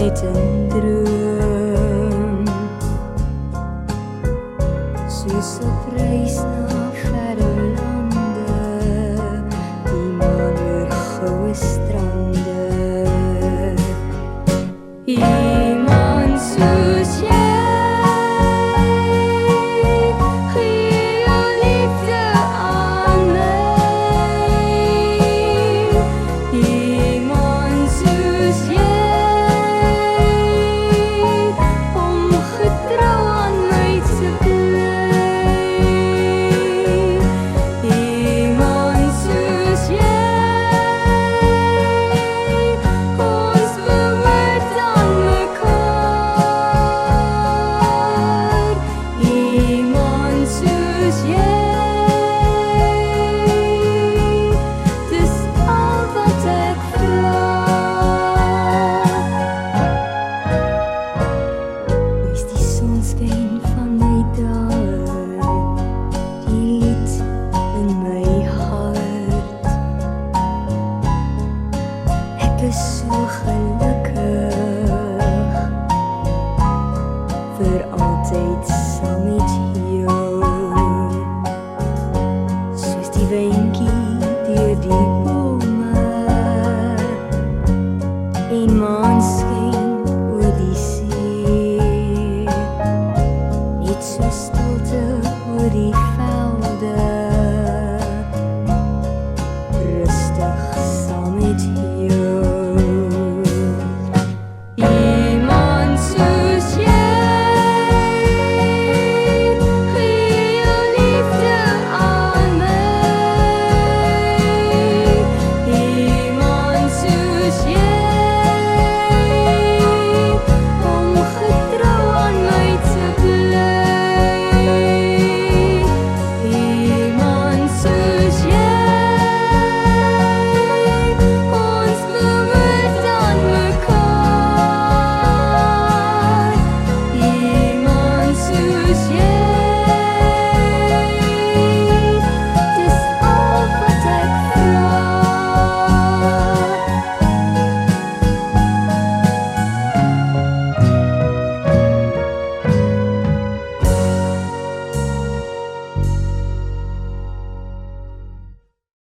net 'n droom, soos 'n reis na verre lande, die maan oor goue strande. Iemand soos jy gee jou liefde aan my. Iemand soos jy om getrou aan my te bly. Iemand soos jy, ons behoort aan mekaar. Iemand soos jy, dis al wat ek vra. Is die sonskyn van my dae, die lied in my hart. Ek is so gelukkig, vir altyd saam met jou. Soos die windjie deur die bome, en maan skyn oor die see, net so stilte oor die veld.